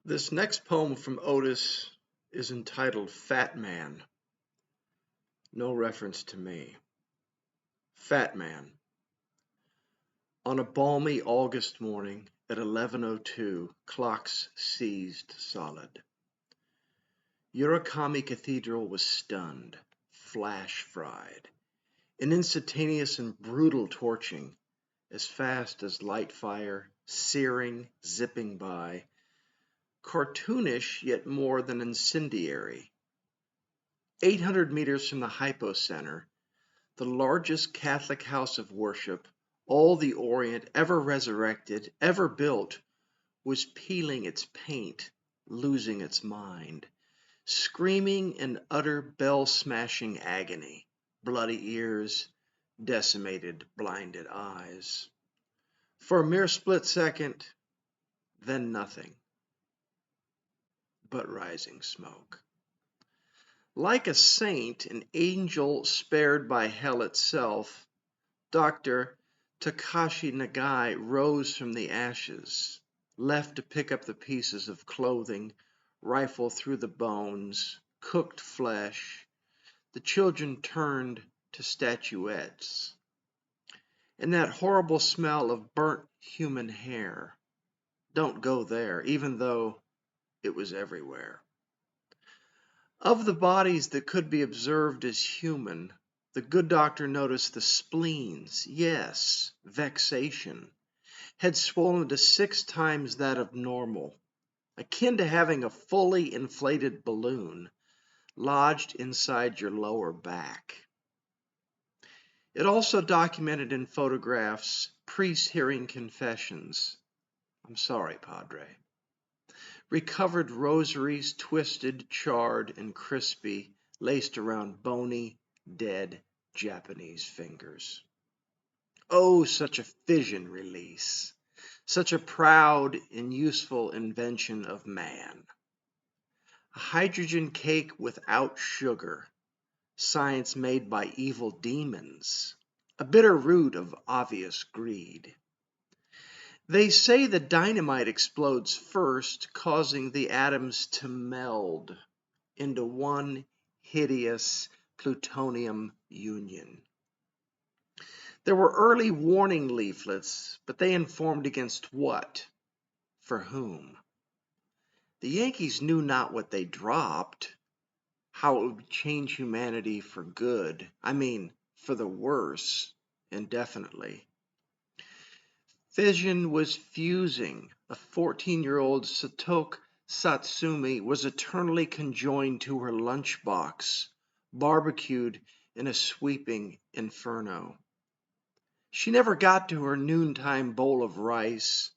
This next poem from Otis is entitled Fat Man. No reference to me. Fat Man. On a balmy August morning at 11:02, clocks seized solid. Urakami Cathedral was stunned, flash fried. An instantaneous and brutal torching, as fast as light fire, searing, zipping by, cartoonish yet more than incendiary. 800 meters from the hypocenter, the largest Catholic house of worship, all the Orient ever resurrected, ever built, was peeling its paint, losing its mind, screaming in utter bell-smashing agony, bloody ears, decimated, blinded eyes. For a mere split second, then nothing but rising smoke. Like a saint, an angel spared by hell itself, Dr. Takashi Nagai rose from the ashes, left to pick up the pieces of clothing, rifle through the bones, cooked flesh. The children turned to statuettes. And that horrible smell of burnt human hair. Don't go there, even though it was everywhere. Of the bodies that could be observed as human, the good doctor noticed the spleens, yes, vexation, had swollen to 6 times that of normal, akin to having a fully inflated balloon lodged inside your lower back. It also documented in photographs priests hearing confessions. I'm sorry, Padre. Recovered rosaries, twisted, charred, and crispy, laced around bony, dead Japanese fingers. Oh, such a fission release, such a proud and useful invention of man. A hydrogen cake without sugar, science made by evil demons, a bitter root of obvious greed. They say the dynamite explodes first, causing the atoms to meld into one hideous plutonium union. There were early warning leaflets, but they informed against what? For whom? The Yankees knew not what they dropped, how it would change humanity for good, I mean, for the worse, indefinitely. Fission was fusing. A 14-year-old Satoke Satsumi was eternally conjoined to her lunchbox, barbecued in a sweeping inferno. She never got to her noontime bowl of rice,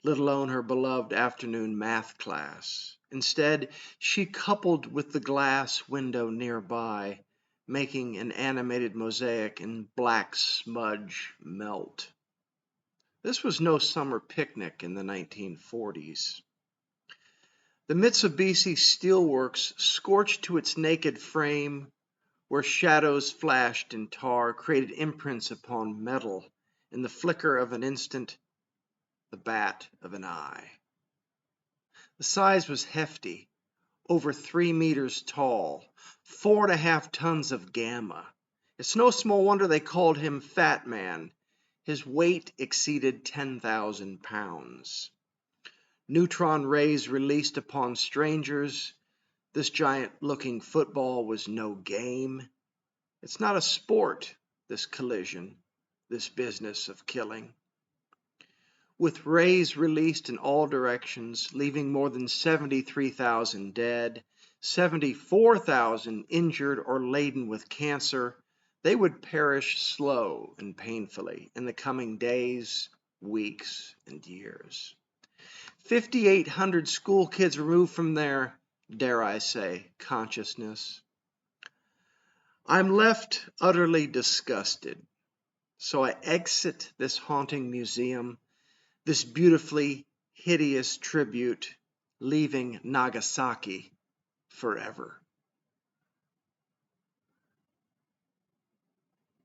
let alone her beloved afternoon math class. Instead, she coupled with the glass window nearby, making an animated mosaic in black smudge melt. This was no summer picnic in the 1940s. The Mitsubishi Steelworks, scorched to its naked frame, where shadows flashed in tar, created imprints upon metal, in the flicker of an instant, the bat of an eye. The size was hefty, over 3 meters tall, 4.5 tons of gamma. It's no small wonder they called him Fat Man. His weight exceeded 10,000 pounds. Neutron rays released upon strangers. This giant-looking football was no game. It's not a sport, this collision, this business of killing. With rays released in all directions, leaving more than 73,000 dead, 74,000 injured or laden with cancer, they would perish slow and painfully in the coming days, weeks, and years. 5,800 school kids removed from their, dare I say, consciousness. I'm left utterly disgusted, so I exit this haunting museum, this beautifully hideous tribute, leaving Nagasaki forever.